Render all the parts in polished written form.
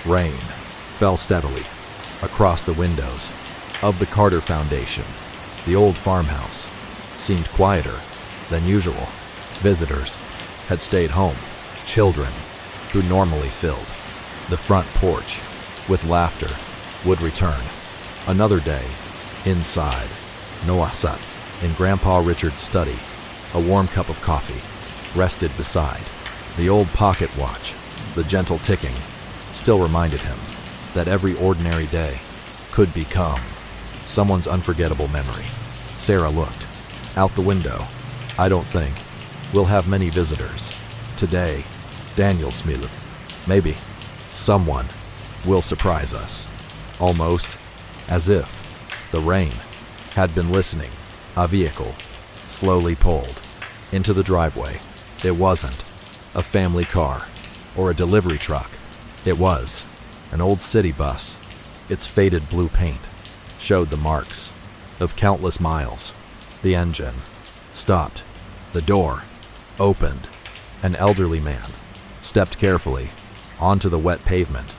Rain fell steadily across the windows of the Carter Foundation. The old farmhouse seemed quieter than usual. Visitors had stayed home. Children, who normally filled the front porch with laughter, would return. Another day, inside, Noah sat in Grandpa Richard's study. A warm cup of coffee rested beside the old pocket watch. The gentle ticking still reminded him that every ordinary day could become someone's unforgettable memory. Sarah looked out the window. "I don't think we'll have many visitors today," Daniel smiled. "Maybe someone will surprise us." Almost as if the rain had been listening, a vehicle slowly pulled into the driveway. It wasn't a family car or a delivery truck. It was an old city bus. Its faded blue paint showed the marks of countless miles. The engine stopped. The door opened. An elderly man stepped carefully onto the wet pavement.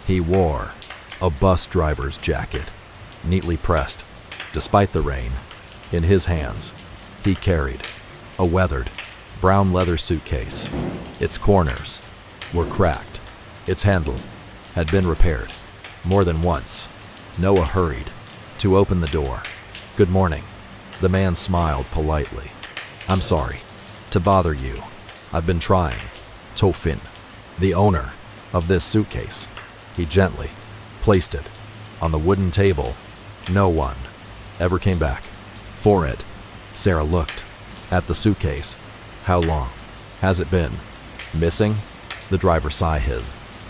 He wore a bus driver's jacket, neatly pressed despite the rain. In his hands, he carried a weathered brown leather suitcase. Its corners were cracked. Its handle had been repaired more than once. Noah hurried to open the door. "Good morning." The man smiled politely. "I'm sorry to bother you. I've been trying." Tofin, the owner of this suitcase, he gently placed it on the wooden table. No one ever came back for it. Sarah looked at the suitcase. "How long has it been missing?" The driver sighed.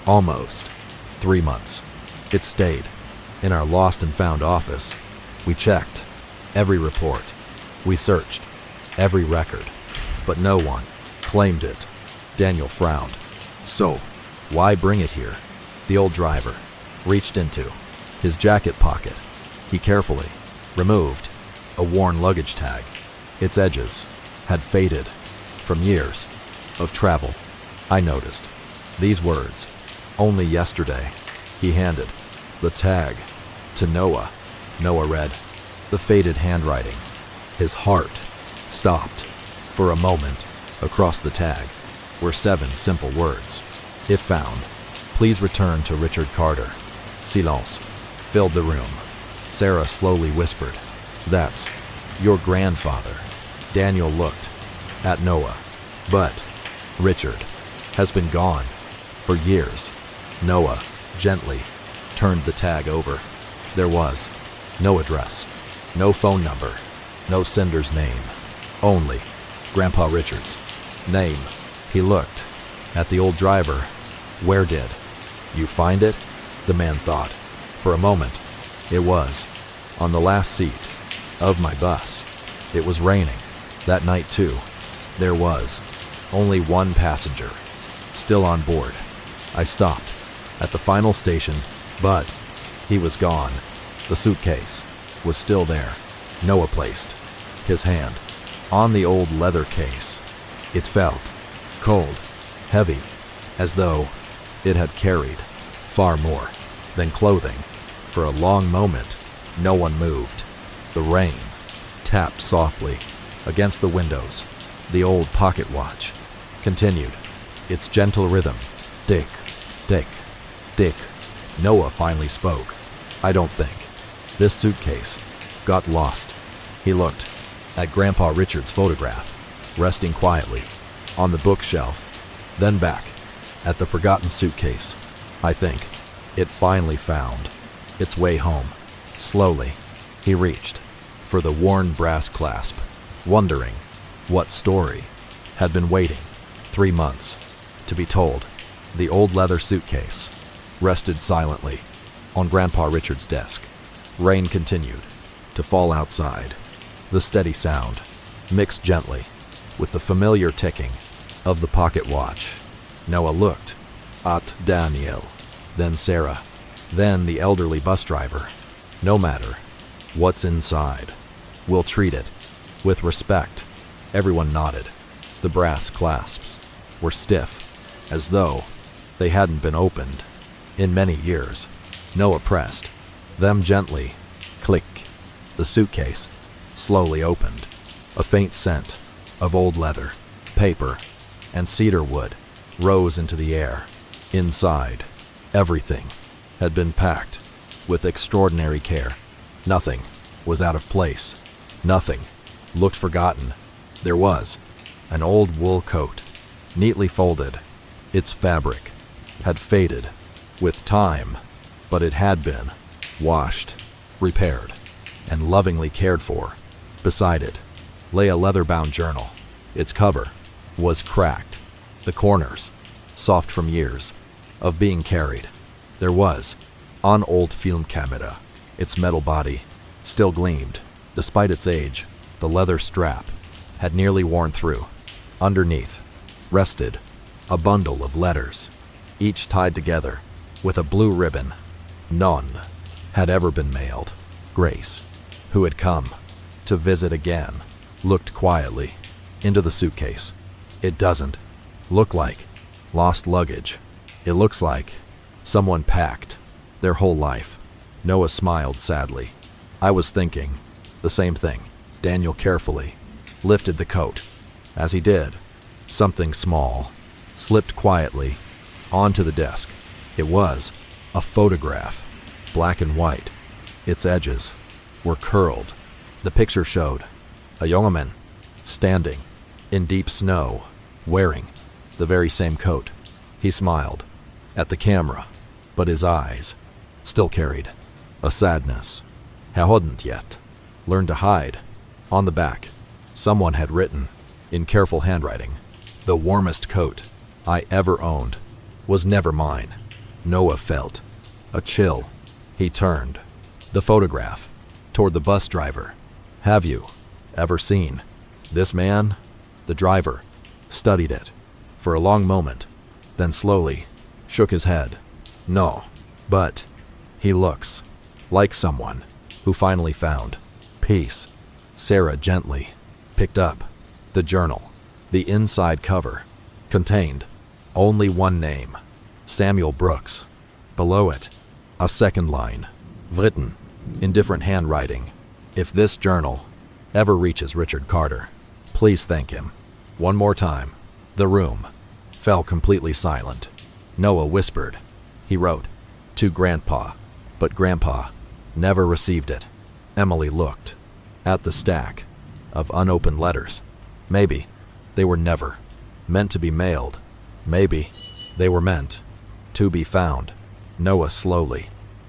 "Almost 3 months. It stayed in our lost and found office. We checked every report. We searched every record, but no one claimed it." Daniel frowned. "So, why bring it here?" The old driver reached into his jacket pocket. He carefully removed a worn luggage tag. Its edges had faded from years of travel. "I noticed these words only yesterday." He handed the tag to Noah. Noah read the faded handwriting. His heart stopped. For a moment, across the tag were 7 simple words. "If found, please return to Richard Carter." Silence filled the room. Sarah slowly whispered, "That's your grandfather." Daniel looked at Noah. "But Richard has been gone for years." Noah gently turned the tag over. There was no address, no phone number, no sender's name, only Grandpa Richard's name. He looked at the old driver. "Where did you find it?" The man thought. For a moment, it was on the last seat of my bus. It was raining that night too. There was only one passenger still on board. I stopped at the final station, but he was gone. The suitcase was still there." Noah placed his hand on the old leather case. It felt cold, heavy, as though it had carried far more than clothing. For a long moment, no one moved. The rain tapped softly against the windows. The old pocket watch continued its gentle rhythm. "Dick, Dick, Dick." Noah finally spoke. "I don't think this suitcase got lost." He looked at Grandpa Richard's photograph, resting quietly on the bookshelf, then back at the forgotten suitcase. "I think it finally found its way home." Slowly, he reached for the worn brass clasp, wondering what story had been waiting 3 months to be told. The old leather suitcase rested silently on Grandpa Richard's desk. Rain continued to fall outside. The steady sound mixed gently with the familiar ticking of the pocket watch. Noah looked at Daniel, then Sarah, then the elderly bus driver. "No matter what's inside, we'll treat it with respect." Everyone nodded. The brass clasps were stiff, as though they hadn't been opened in many years. Noah pressed them gently. Click. The suitcase slowly opened. A faint scent of old leather, paper, and cedar wood rose into the air. Inside, everything had been packed with extraordinary care. Nothing was out of place. Nothing looked forgotten. There was an old wool coat, neatly folded. Its fabric had faded with time, but it had been washed, repaired, and lovingly cared for. Beside it lay a leather-bound journal. Its cover was cracked, the corners soft from years of being carried. There was an old film camera. Its metal body still gleamed. Despite its age, the leather strap had nearly worn through. Underneath rested a bundle of letters, each tied together with a blue ribbon. None had ever been mailed. Grace, who had come to visit again, looked quietly into the suitcase. It doesn't look like lost luggage. It looks like someone packed their whole life. Noah smiled sadly. I was thinking the same thing. Daniel carefully lifted the coat. As he did, something small slipped quietly onto the desk. It was a photograph, black and white. Its edges were curled. The picture showed a young man standing in deep snow, wearing the very same coat. He smiled at the camera, but his eyes still carried a sadness. He hadn't yet learned to hide. On the back, someone had written, in careful handwriting, "The warmest coat I ever owned was never mine." Noah felt a chill. He turned the photograph toward the bus driver. "Have you ever seen this man?" The driver studied it for a long moment, then slowly shook his head. "No, but he looks like someone who finally found peace." Sarah gently picked up the journal. The inside cover contained only one name, Samuel Brooks. Below it, a second line, written in different handwriting. "If this journal ever reaches Richard Carter, please thank him." One more time, the room fell completely silent. Noah whispered. He wrote, "To Grandpa," but Grandpa never received it. Emily looked at the stack of unopened letters. Maybe they were never meant to be mailed. Maybe they were meant to be found. Noah slowly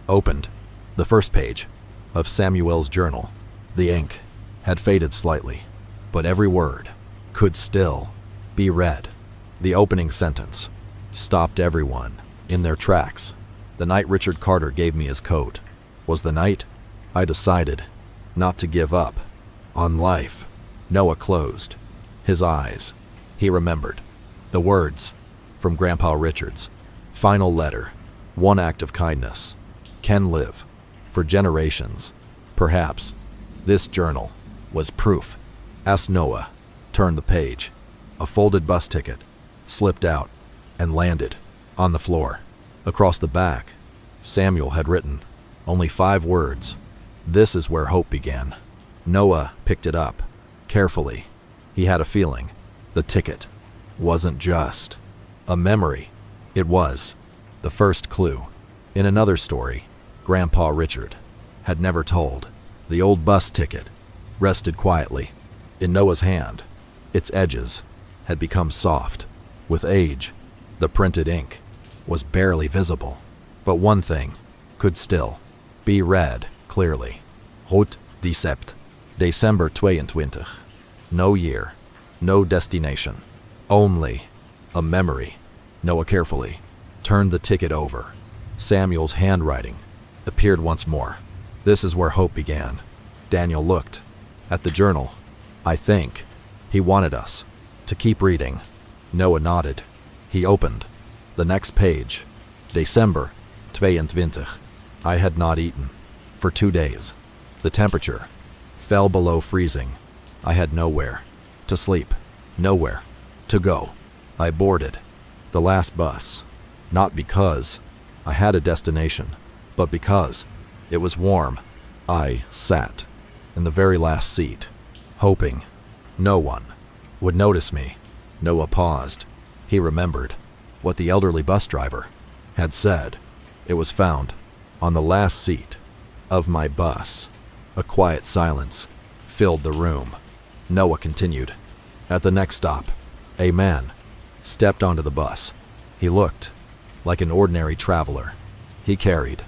opened the first page of Samuel's journal. The ink had faded slightly, but every word could still be read. The opening sentence stopped everyone in their tracks. "The night Richard Carter gave me his coat was the night I decided not to give up on life." Noah closed his eyes. He remembered the words from Grandpa Richard's final letter. "One act of kindness can live for generations." Perhaps this journal was proof. As Noah turned the page, a folded bus ticket slipped out and landed on the floor. Across the back, Samuel had written only 5 words. "This is where hope began." Noah picked it up carefully. He had a feeling the ticket wasn't just a memory. It was the first clue in another story Grandpa Richard had never told. The old bus ticket rested quietly in Noah's hand. Its edges had become soft with age. The printed ink was barely visible, but one thing could still be read clearly. Route 17, December 22. No year, no destination, only a memory. Noah carefully turned the ticket over. Samuel's handwriting appeared once more. "This is where hope began." Daniel looked at the journal. "I think he wanted us to keep reading." Noah nodded. He opened the next page. "December 22. I had not eaten for 2 days. The temperature fell below freezing. I had nowhere to sleep, nowhere to go. I boarded the last bus, not because I had a destination, but because it was warm, I sat in the very last seat, hoping no one would notice me. Noah paused. He remembered what the elderly bus driver had said. It was found on the last seat of my bus. A quiet silence filled the room. Noah continued. At the next stop, a man stepped onto the bus. He looked like an ordinary traveler. He carried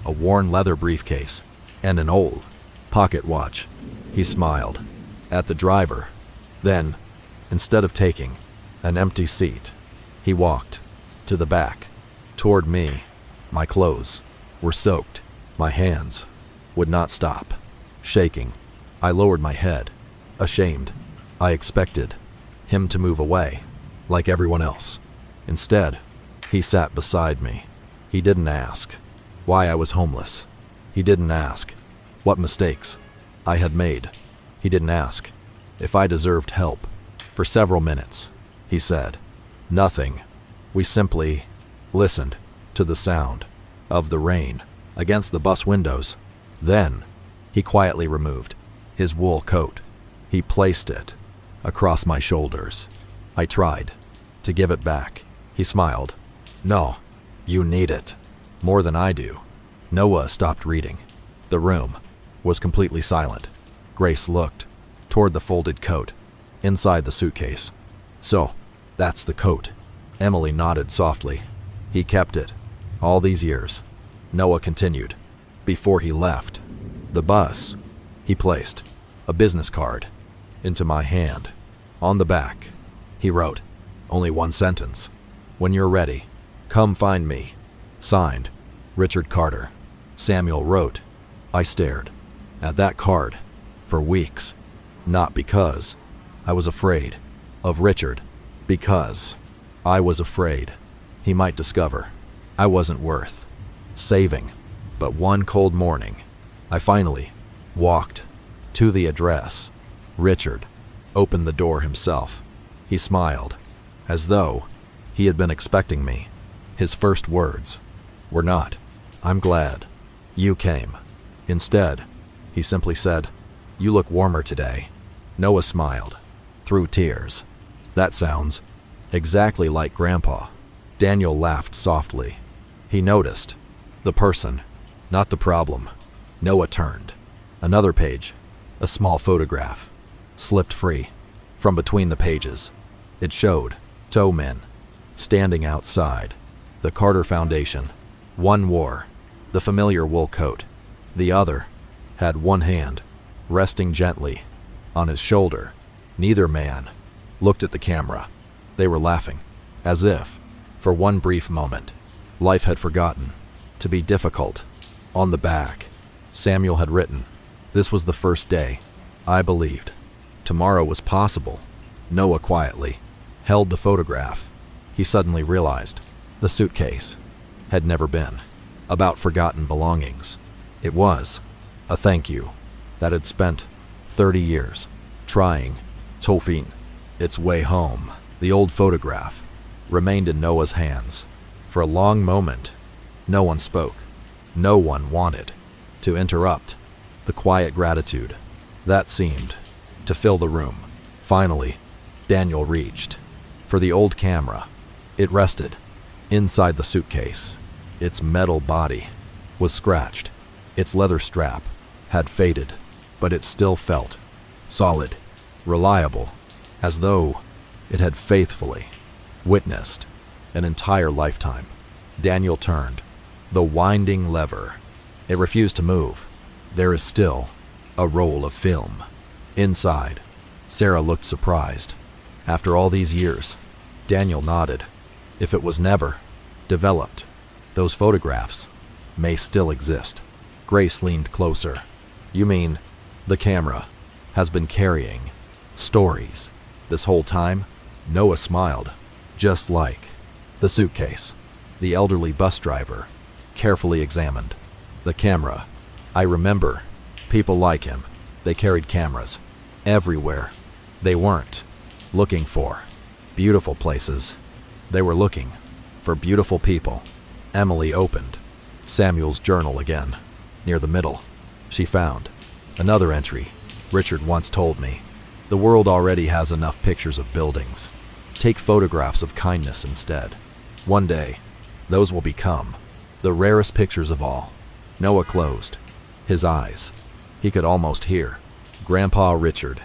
a worn leather briefcase and an old pocket watch. He smiled at the driver. Then, instead of taking an empty seat, he walked to the back, toward me. My clothes were soaked. My hands would not stop shaking. I lowered my head, ashamed. I expected him to move away, like everyone else. Instead, he sat beside me. He didn't ask why I was homeless. He didn't ask what mistakes I had made. He didn't ask if I deserved help. For several minutes, he said nothing. We simply listened to the sound of the rain against the bus windows. Then, he quietly removed his wool coat. He placed it across my shoulders. I tried to give it back. He smiled. No, you need it more than I do. Noah stopped reading. The room was completely silent. Grace looked toward the folded coat inside the suitcase. So, that's the coat. Emily nodded softly. He kept it all these years. Noah continued. Before he left the bus, he placed a business card into my hand. On the back, he wrote only one sentence. When you're ready, come find me. Signed, Richard Carter. Samuel wrote. I stared at that card for weeks. Not because I was afraid of Richard, because I was afraid he might discover I wasn't worth saving. But one cold morning, I finally walked to the address. Richard opened the door himself. He smiled, as though he had been expecting me. His first words were not, I'm glad you came. Instead, he simply said, you look warmer today. Noah smiled through tears. That sounds exactly like Grandpa. Daniel laughed softly. He noticed the person, not the problem. Noah turned. Another page, a small photograph, slipped free from between the pages. It showed two men standing outside the Carter Foundation. One wore the familiar wool coat. The other had one hand resting gently on his shoulder. Neither man looked at the camera. They were laughing, as if, for one brief moment, life had forgotten to be difficult. On the back, Samuel had written, this was the first day I believed tomorrow was possible. Noah quietly held the photograph. He suddenly realized the suitcase had never been about forgotten belongings. It was a thank you that had spent 30 years trying to find its way home. The old photograph remained in Noah's hands. For a long moment, no one spoke. No one wanted to interrupt the quiet gratitude that seemed to fill the room. Finally, Daniel reached for the old camera. It rested inside the suitcase. Its metal body was scratched. Its leather strap had faded, but it still felt solid, reliable, as though it had faithfully witnessed an entire lifetime. Daniel turned the winding lever. It refused to move. There is still a roll of film inside. Sarah looked surprised. After all these years, Daniel nodded. If it was never developed, those photographs may still exist. Grace leaned closer. You mean the camera has been carrying stories this whole time? Noah smiled. Just like the suitcase. The elderly bus driver carefully examined the camera. I remember people like him. They carried cameras everywhere. They weren't looking for beautiful places. They were looking for beautiful people. Emily opened Samuel's journal again. Near the middle, she found another entry. Richard once told me, "The world already has enough pictures of buildings. Take photographs of kindness instead. One day, those will become the rarest pictures of all." Noah closed his eyes. He could almost hear Grandpa Richard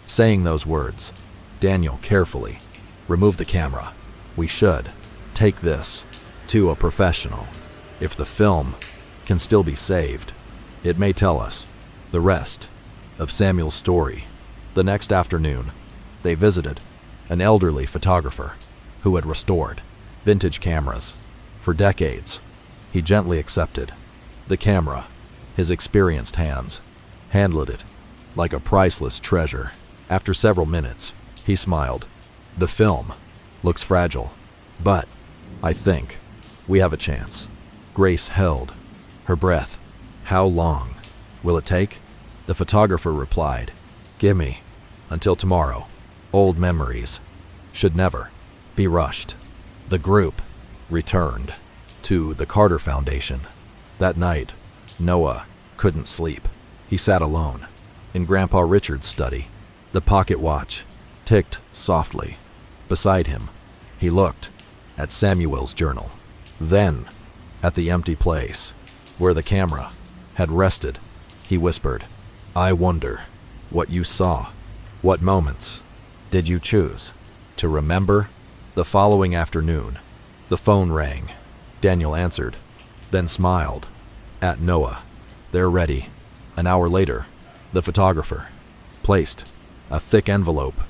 saying those words. Daniel carefully removed the camera. "We should take this to a professional. If the film can still be saved, it may tell us the rest of Samuel's story." The next afternoon, they visited an elderly photographer who had restored vintage cameras for decades. He gently accepted the camera. His experienced hands handled it like a priceless treasure. After several minutes, he smiled. "The film looks fragile, but I think we have a chance." Grace held her breath. "How long will it take?" The photographer replied, "Gimme until tomorrow. Old memories should never be rushed." The group returned to the Carter Foundation. That night, Noah couldn't sleep. He sat alone in Grandpa Richard's study. The pocket watch ticked softly. Beside him, he looked at Samuel's journal, then at the empty place where the camera had rested. He whispered, "I wonder what you saw. What moments did you choose to remember?" The following afternoon, the phone rang. Daniel answered, then smiled at Noah. "They're ready." An hour later, the photographer placed a thick envelope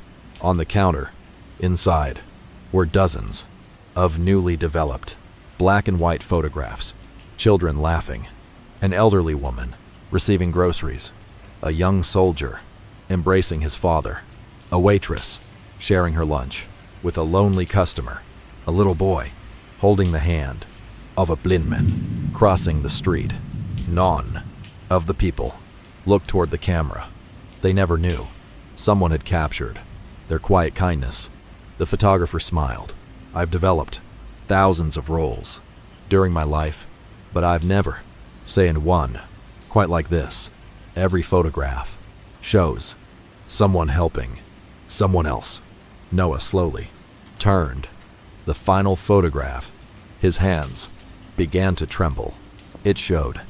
on the counter. Inside were dozens of newly developed black and white photographs, children laughing, an elderly woman receiving groceries, a young soldier embracing his father, a waitress sharing her lunch with a lonely customer, a little boy holding the hand of a blind man crossing the street. None of the people looked toward the camera. They never knew someone had captured their quiet kindness. The photographer smiled. "I've developed thousands of rolls during my life, but I've never seen one quite like this. Every photograph shows someone helping someone else." Noah slowly turned the final photograph. His hands began to tremble. It showed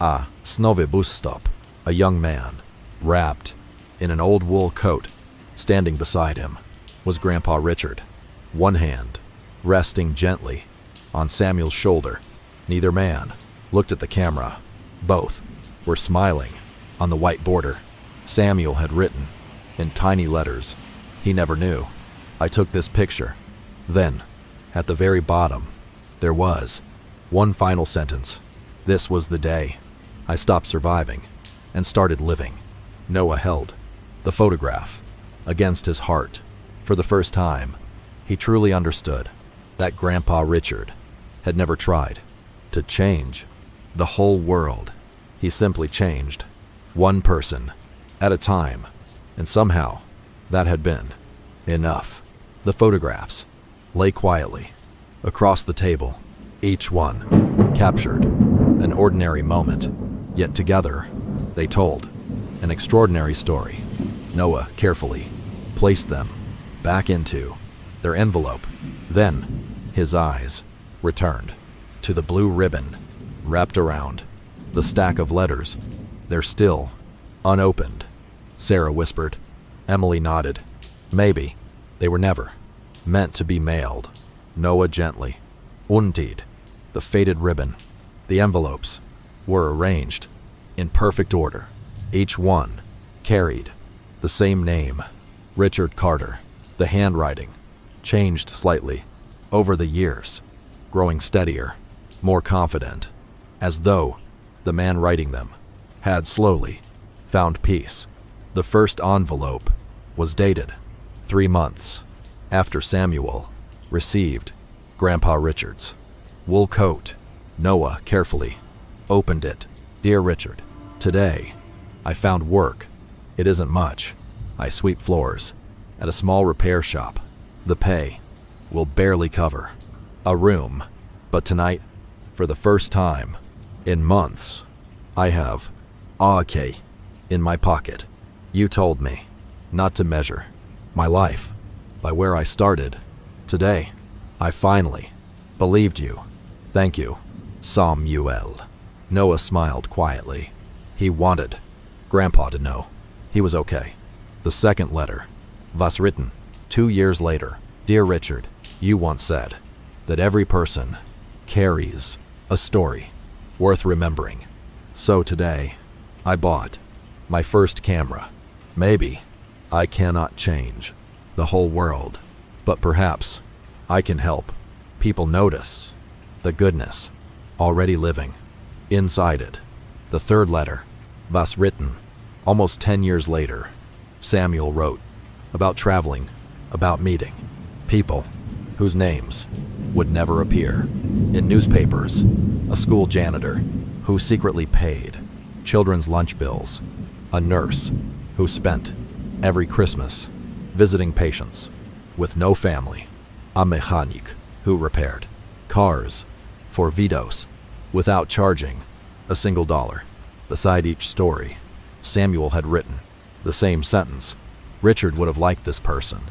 a snowy bus stop, a young man wrapped in an old wool coat. Standing beside him was Grandpa Richard, one hand resting gently on Samuel's shoulder. Neither man looked at the camera. Both were smiling on the white border. Samuel had written in tiny letters he never knew, "I took this picture." Then, at the very bottom, there was one final sentence. "This was the day I stopped surviving and started living." Noah held the photograph against his heart. For the first time, he truly understood that Grandpa Richard had never tried to change the whole world. He simply changed one person at a time, and somehow that had been enough. The photographs lay quietly across the table. Each one captured an ordinary moment, yet together they told an extraordinary story. Noah carefully placed them back into their envelope. Then his eyes returned to the blue ribbon wrapped around the stack of letters. "They're still unopened," Sarah whispered. Emily nodded. "Maybe they were never meant to be mailed." Noah gently undid the faded ribbon. The envelopes were arranged in perfect order. Each one carried the same name, Richard Carter. The handwriting changed slightly over the years, growing steadier, more confident, as though the man writing them had slowly found peace. The first envelope was dated 3 months after Samuel received Grandpa Richard's wool coat. Noah carefully opened it. "Dear Richard, today I found work. It isn't much. I sweep floors at a small repair shop. The pay will barely cover a room, but tonight For the first time in months, I have okay in my pocket. You told me not to measure my life by where I started. Today, I finally believed you. Thank you, Samuel. Noah smiled quietly. He wanted Grandpa to know he was okay. The second letter was written 2 years later. Dear Richard, you once said that every person carries a story worth remembering. So today, I bought my first camera. Maybe I cannot change the whole world, but perhaps I can help people notice the goodness already living inside it. The third letter was written almost 10 years later. Samuel wrote about traveling, about meeting people whose names would never appear in newspapers, a school janitor who secretly paid children's lunch bills, a nurse who spent every Christmas visiting patients with no family, a mechanic who repaired cars for Vitos without charging a single dollar. Beside each story, Samuel had written the same sentence. Richard would have liked this person.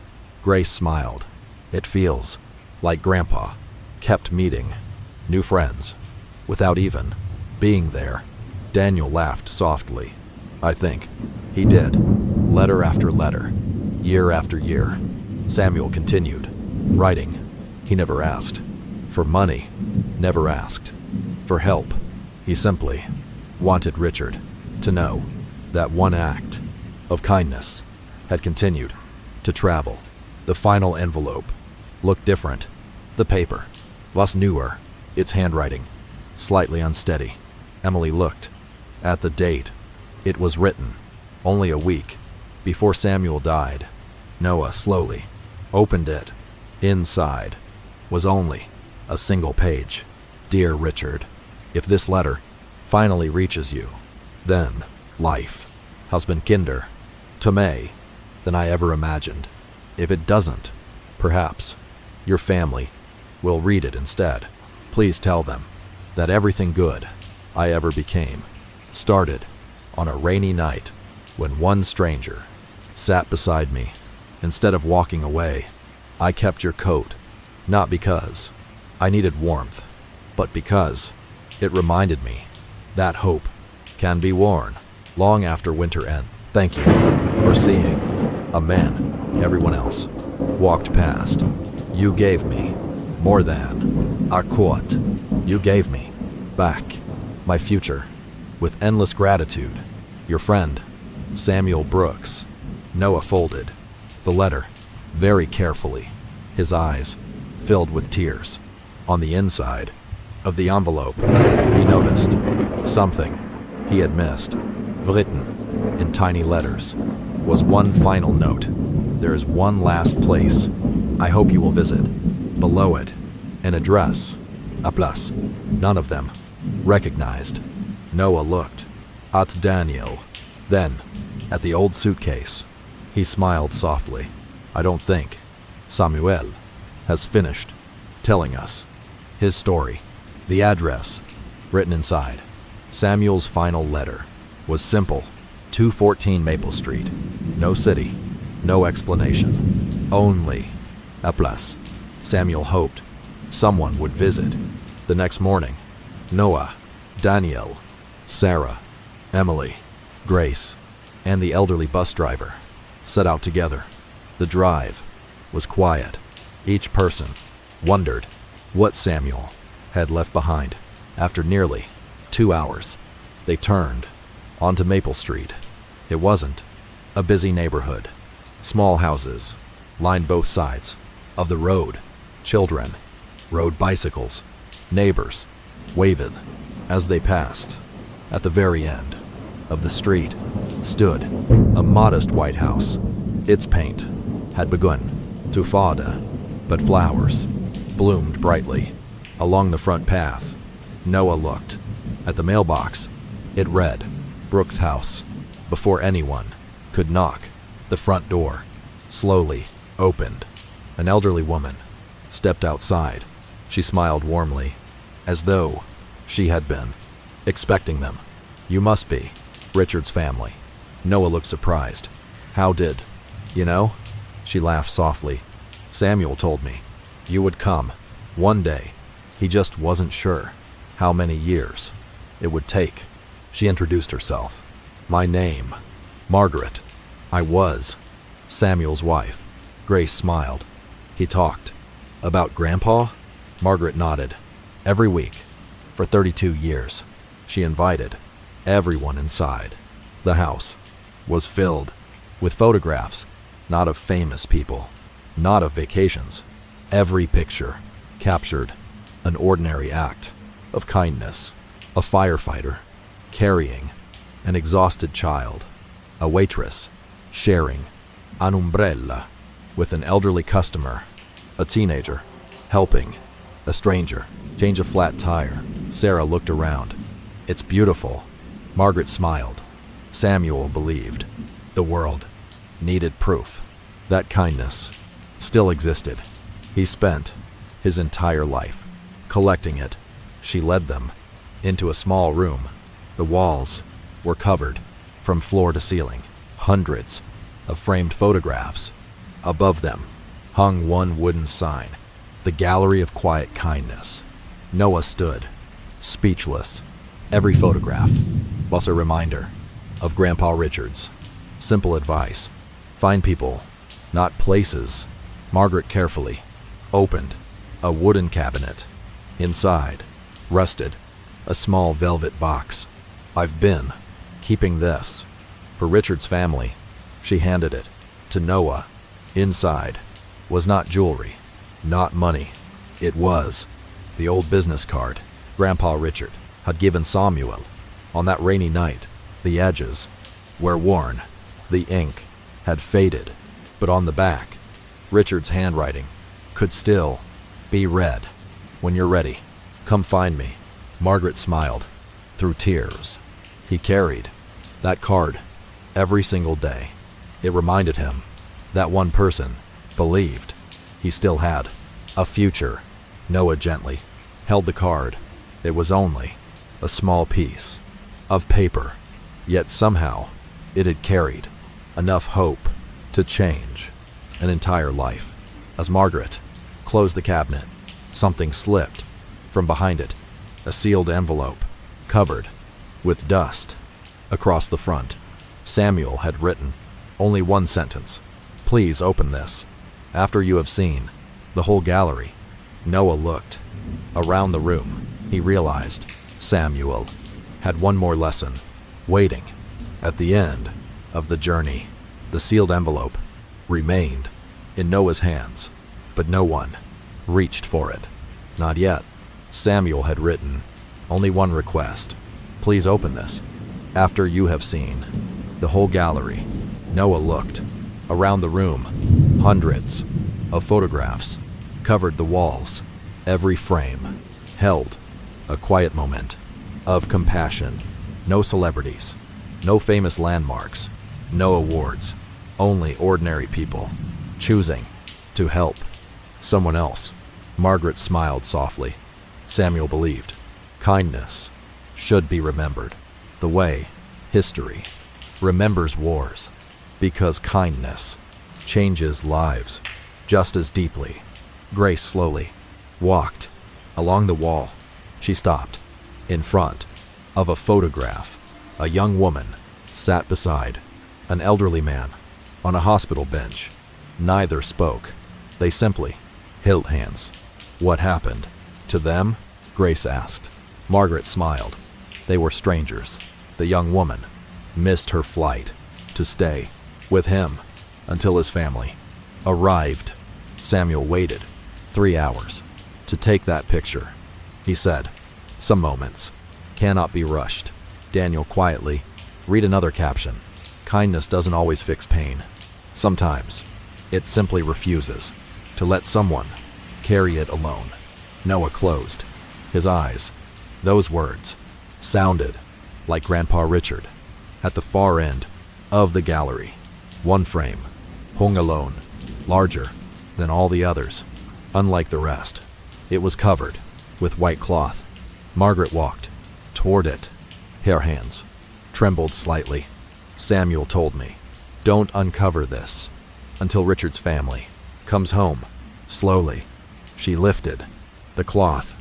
Grace smiled. It feels like Grandpa kept meeting new friends without even being there. Daniel laughed softly. I think he did. Letter after letter, year after year. Samuel continued writing. He never asked for money, never asked for help. He simply wanted Richard to know that one act of kindness had continued to travel. The final envelope looked different. The paper was newer, its handwriting slightly unsteady. Emily looked at the date. It was written only a week before Samuel died. Noah slowly opened it. Inside was only a single page. Dear Richard, if this letter finally reaches you, then life has been kinder to me than I ever imagined. If it doesn't, perhaps your family will read it instead. Please tell them that everything good I ever became started on a rainy night when one stranger sat beside me. Instead of walking away, I kept your coat, not because I needed warmth, but because it reminded me that hope can be worn long after winter ends. Thank you for seeing a man everyone else walked past. You gave me more than a quote. You gave me back my future with endless gratitude. Your friend, Samuel Brooks. Noah folded the letter very carefully, his eyes filled with tears. On the inside of the envelope, he noticed something he had missed. Written in tiny letters was one final note. There is one last place I hope you will visit. Below it, an address, a place. None of them recognized. Noah looked at Daniel, then at the old suitcase. He smiled softly. I don't think Samuel has finished telling us his story. The address written inside Samuel's final letter was simple: 214 Maple Street. No city, no explanation, only a place. Samuel hoped someone would visit. The next morning, Noah, Daniel, Sarah, Emily, Grace, and the elderly bus driver set out together. The drive was quiet. Each person wondered what Samuel had left behind. After nearly 2 hours, they turned onto Maple Street. It wasn't a busy neighborhood. Small houses lined both sides of the road. Children rode bicycles. Neighbors waved as they passed. At the very end of the street stood a modest white house. Its paint had begun to fade, but flowers bloomed brightly along the front path. Noah looked at the mailbox. It read, Brooks' house. Before anyone could knock, the front door slowly opened. An elderly woman stepped outside. She smiled warmly, as though She had been expecting them. You must be Richard's family. Noah looked surprised. How did you know? She laughed softly. Samuel told me you would come one day. He just wasn't sure how many years it would take. She introduced herself. My name, Margaret. I was Samuel's wife. Grace smiled. He talked about Grandpa? Margaret nodded. Every week, for 32 years, she invited everyone inside. The house was filled with photographs, not of famous people, not of vacations. Every picture captured an ordinary act of kindness. A firefighter carrying an exhausted child, a waitress sharing an umbrella with an elderly customer, a teenager helping a stranger change a flat tire. Sarah looked around. It's beautiful. Margaret smiled. Samuel believed the world needed proof that kindness still existed. He spent his entire life collecting it. She led them into a small room. The walls were covered from floor to ceiling. Hundreds of framed photographs. Above them hung one wooden sign, the Gallery of Quiet Kindness. Noah stood, speechless. Every photograph was a reminder of Grandpa Richard's simple advice. Find people, not places. Margaret carefully opened a wooden cabinet. Inside rested a small velvet box. I've been keeping this for Richard's family. She handed it to Noah. Inside was not jewelry, not money. It was the old business card Grandpa Richard had given Samuel on that rainy night. The edges were worn, the ink had faded, but on the back, Richard's handwriting could still be read. When you're ready, come find me. Margaret smiled through tears. He carried that card every single day. It reminded him that one person believed he still had a future. Noah gently held the card. It was only a small piece of paper, yet somehow it had carried enough hope to change an entire life. As Margaret closed the cabinet, something slipped from behind it, a sealed envelope covered with dust. Across the front, Samuel had written only one sentence. Please open this after you have seen the whole gallery. Noah looked around the room. He realized Samuel had one more lesson waiting at the end of the journey. The sealed envelope remained in Noah's hands, but no one reached for it. Not yet. Samuel had written only one request. Please open this after you have seen the whole gallery. Noah looked around the room. Hundreds of photographs covered the walls. Every frame held a quiet moment of compassion. No celebrities, no famous landmarks, no awards, only ordinary people choosing to help someone else. Margaret smiled softly. Samuel believed kindness should be remembered the way history remembers wars, because kindness changes lives just as deeply. Grace slowly walked along the wall. She stopped in front of a photograph. A young woman sat beside an elderly man on a hospital bench. Neither spoke. They simply held hands. What happened to them? Grace asked. Margaret smiled. They were strangers. The young woman missed her flight to stay with him until his family arrived. Samuel waited 3 hours to take that picture. He said, some moments cannot be rushed. Daniel quietly read another caption. Kindness doesn't always fix pain. Sometimes it simply refuses to let someone carry it alone. Noah closed his eyes. Those words sounded like Grandpa Richard. At the far end of the gallery, one frame hung alone, larger than all the others. Unlike the rest, it was covered with white cloth. Margaret walked toward it. Her hands trembled slightly. Samuel told me, "Don't uncover this until Richard's family comes home." Slowly, she lifted the cloth.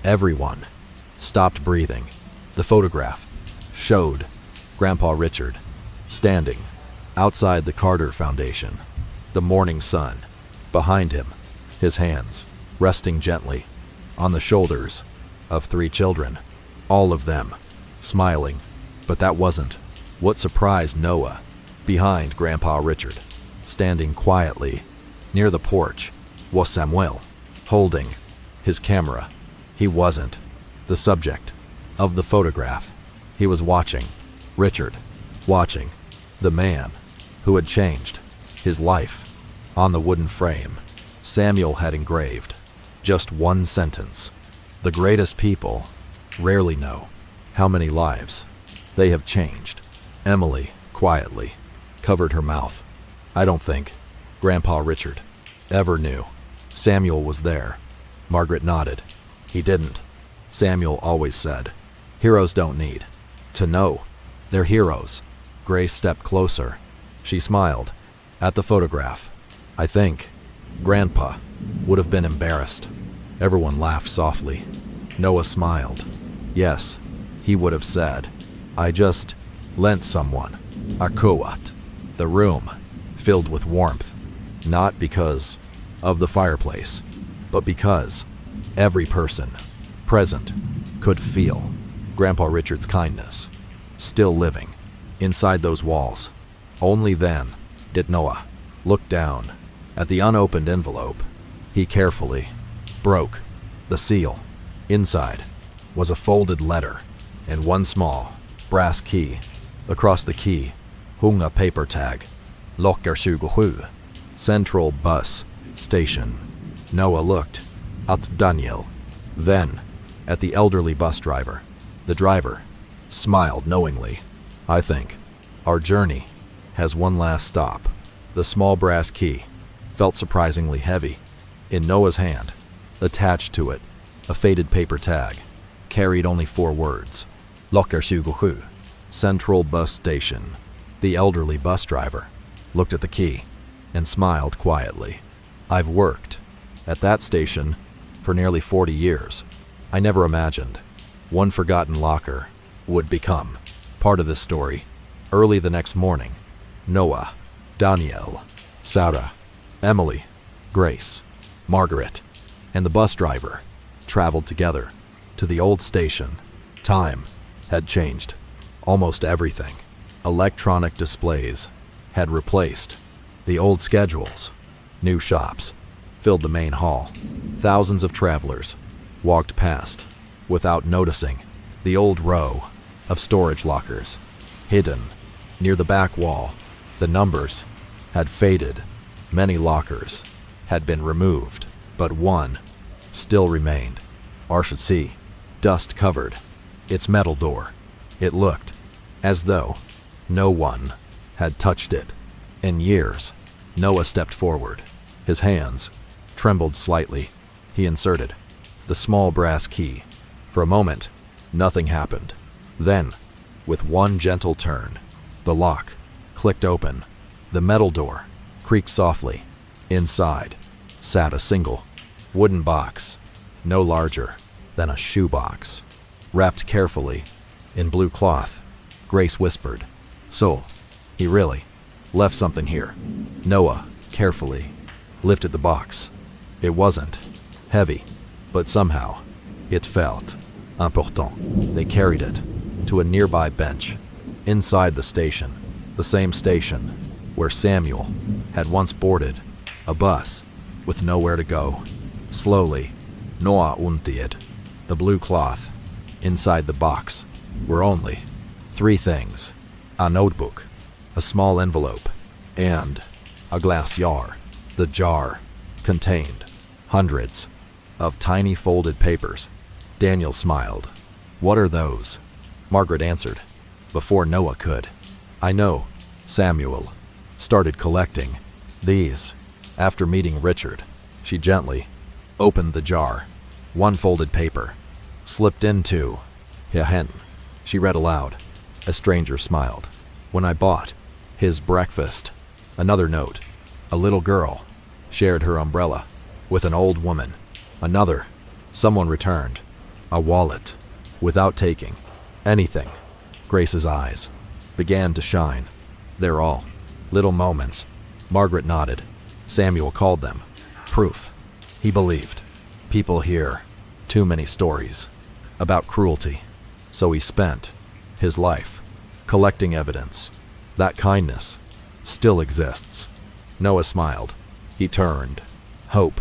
Everyone stopped breathing. The photograph showed Grandpa Richard standing outside the Carter Foundation, the morning sun behind him, his hands resting gently on the shoulders of 3 children, all of them smiling. But that wasn't what surprised Noah. Behind Grandpa Richard, standing quietly near the porch, was Samuel, holding his camera. He wasn't the subject of the photograph. He was watching Richard, watching the man who had changed his life. On the wooden frame, Samuel had engraved just one sentence: "The greatest people rarely know how many lives they have changed." Emily quietly covered her mouth. "I don't think Grandpa Richard ever knew Samuel was there." Margaret nodded. "He didn't. Samuel always said, heroes don't need to know they're heroes." Grace stepped closer. She smiled at the photograph. "I think Grandpa would have been embarrassed." Everyone laughed softly. Noah smiled. "Yes, he would have said, I just lent someone a kuat." The room filled with warmth, not because of the fireplace, but because every person present could feel Grandpa Richard's kindness still living inside those walls. Only then did Noah look down at the unopened envelope. He carefully broke the seal. Inside was a folded letter and one small brass key. Across the key hung a paper tag: Locker 27, Central Bus Station. Noah looked at Daniel, then at the elderly bus driver. The driver smiled knowingly. "I think our journey has one last stop." The small brass key felt surprisingly heavy in Noah's hand. Attached to it, a faded paper tag carried only 4 words: Locker 27, Central Bus Station. The elderly bus driver looked at the key and smiled quietly. "I've worked at that station for nearly 40 years. I never imagined one forgotten locker would become part of this story." Early the next morning, Noah, Danielle, Sarah, Emily, Grace, Margaret, and the bus driver traveled together to the old station. Time had changed almost everything. Electronic displays had replaced the old schedules. New shops filled the main hall. Thousands of travelers walked past without noticing the old row of storage lockers hidden near the back wall. The numbers had faded. Many lockers had been removed, but one still remained. Or should see, dust-covered its metal door. It looked as though no one had touched it in years. Noah stepped forward. His hands trembled slightly. He inserted the small brass key. For a moment, nothing happened. Then, with one gentle turn, the lock clicked open. The metal door creaked softly. Inside sat a single wooden box, no larger than a shoebox, wrapped carefully in blue cloth. Grace whispered, "So, he really left something here." Noah carefully lifted the box. It wasn't heavy, but somehow it felt important. They carried it to a nearby bench inside the station, the same station where Samuel had once boarded a bus with nowhere to go. Slowly, Noah untied the blue cloth. Inside the box were only 3 things: a notebook, a small envelope, and a glass jar. The jar contained hundreds of tiny folded papers. Daniel smiled. "What are those?" Margaret answered before Noah could. "I know Samuel started collecting these after meeting Richard." She gently opened the jar. One folded paper Slipped into. Hen. She read aloud. A stranger smiled. When I bought his breakfast. Another note. A little girl shared her umbrella with an old woman. Another. Someone returned a wallet without taking anything. Grace's eyes began to shine. They're all little moments. Margaret nodded. Samuel called them proof. He believed. People hear too many stories about cruelty, so he spent his life collecting evidence that kindness still exists. Noah smiled. He turned hope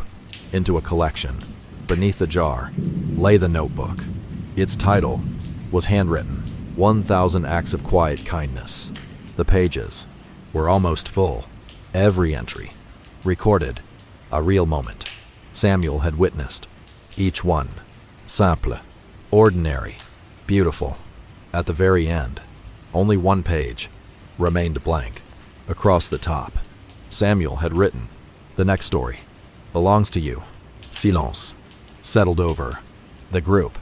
into a collection. Beneath the jar lay the notebook. Its title was handwritten, 1,000 Acts of Quiet Kindness. The pages were almost full. Every entry recorded a real moment Samuel had witnessed. Each one simple, ordinary, beautiful. At the very end, only one page remained blank. Across the top, Samuel had written, "The next story belongs to you." Silence settled over the group.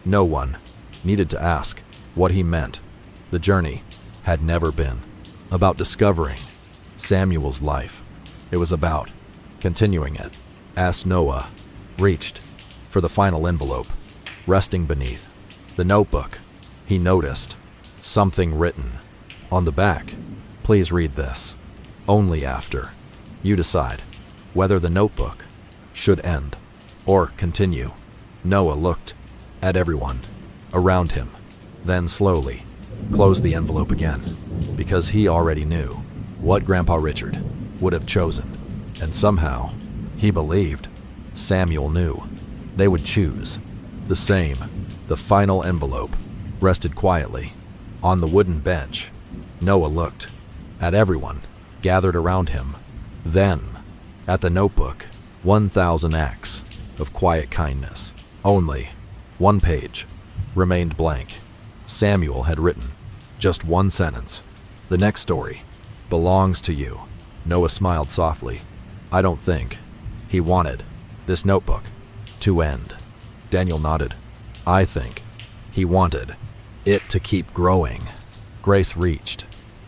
No one needed to ask what he meant. The journey had never been about discovering Samuel's life. It was about continuing it. As Noah reached for the final envelope, resting beneath the notebook, he noticed something written on the back. Please read this only after you decide whether the notebook should end or continue. Noah looked at everyone around him, then slowly closed the envelope again, because he already knew what Grandpa Richard would have chosen, and somehow he believed Samuel knew they would choose the same. The final envelope rested quietly on the wooden bench. Noah looked at everyone gathered around him, then at the notebook. 1,000 Acts of Quiet Kindness. Only one page remained blank. Samuel had written just one sentence. "The next story belongs to you." Noah smiled softly. I don't think he wanted this notebook to end. Daniel nodded. I think he wanted it to keep growing. Grace reached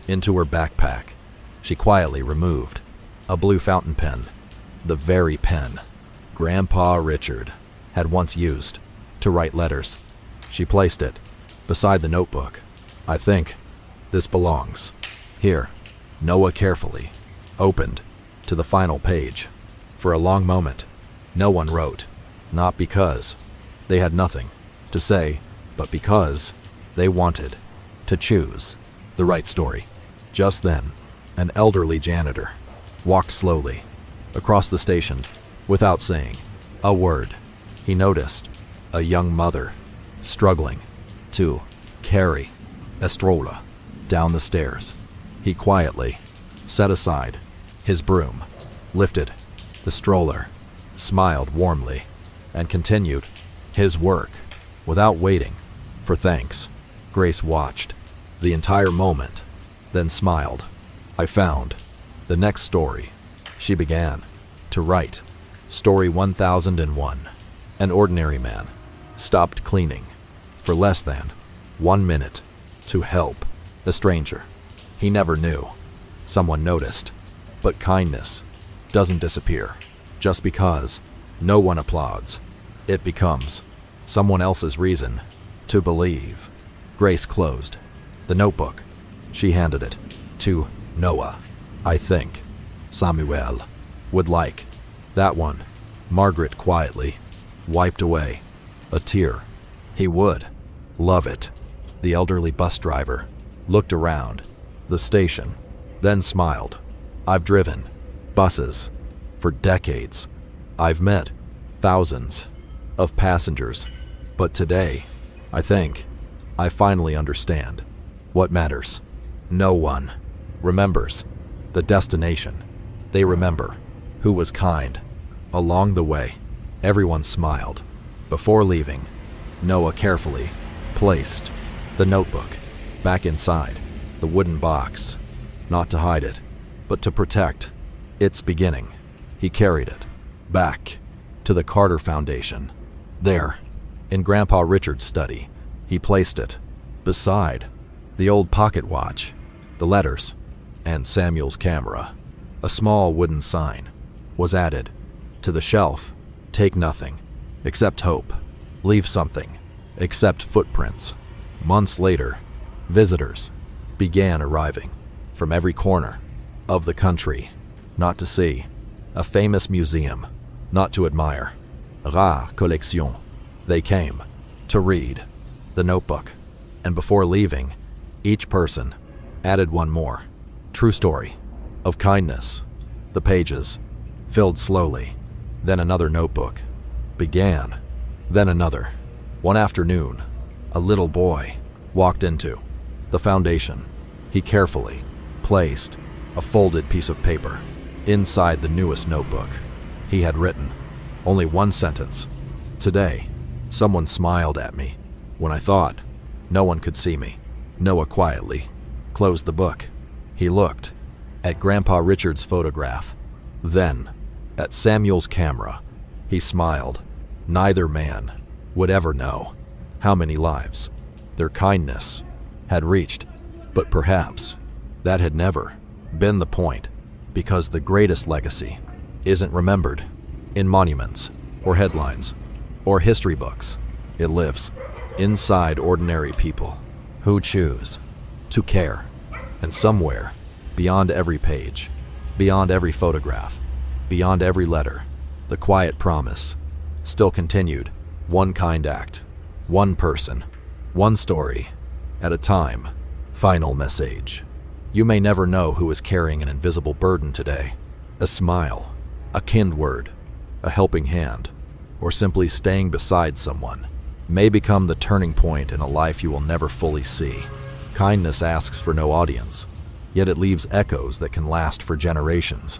into her backpack. She quietly removed a blue fountain pen, the very pen Grandpa Richard had once used to write letters. She placed it beside the notebook. I think this belongs here. Noah carefully opened to the final page. For a long moment, no one wrote, not because they had nothing to say, but because they wanted to choose the right story. Just then, an elderly janitor walked slowly across the station without saying a word. He noticed a young mother struggling to carry a stroller down the stairs. He quietly set aside his broom, lifted the stroller, smiled warmly, and continued his work without waiting for thanks. Grace watched the entire moment, then smiled. I found the next story. She began to write. Story 1001. An ordinary man stopped cleaning for less than 1 minute to help a stranger he never knew. Someone noticed, but kindness doesn't disappear just because no one applauds. It becomes someone else's reason to believe. Grace closed the notebook. She handed it to Noah. I think Samuel would like that one. Margaret quietly wiped away a tear. He would love it. The elderly bus driver looked around the station, then smiled. I've driven buses for decades. I've met thousands of passengers, but today, I think I finally understand what matters. No one remembers the destination. They remember who was kind along the way. Everyone smiled. Before leaving, Noah carefully placed the notebook back inside the wooden box, not to hide it, but to protect its beginning. He carried it back to the Carter Foundation. There, In Grandpa Richard's study, he placed it beside the old pocket watch, the letters, and Samuel's camera. A small wooden sign was added to the shelf. Take nothing except hope. Leave something except footprints. Months later, visitors began arriving from every corner of the country, not to see a famous museum, not to admire la collection. They came to read the notebook, and before leaving, each person added one more true story of kindness. The pages filled slowly, then another notebook began, then another. One afternoon, a little boy walked into the foundation. He carefully placed a folded piece of paper inside the newest notebook. He had written only one sentence. Today, someone smiled at me when I thought no one could see me. Noah quietly closed the book. He looked at Grandpa Richard's photograph, then at Samuel's camera. He smiled. Neither man would ever know how many lives their kindness had reached, but perhaps that had never been the point, because the greatest legacy isn't remembered in monuments or headlines or history books. It lives inside ordinary people who choose to care. And somewhere beyond every page, beyond every photograph, beyond every letter, the quiet promise still continued. One kind act, one person, one story at a time. Final message. You may never know who is carrying an invisible burden today. A smile, a kind word, a helping hand, or simply staying beside someone may become the turning point in a life you will never fully see. Kindness asks for no audience, yet it leaves echoes that can last for generations.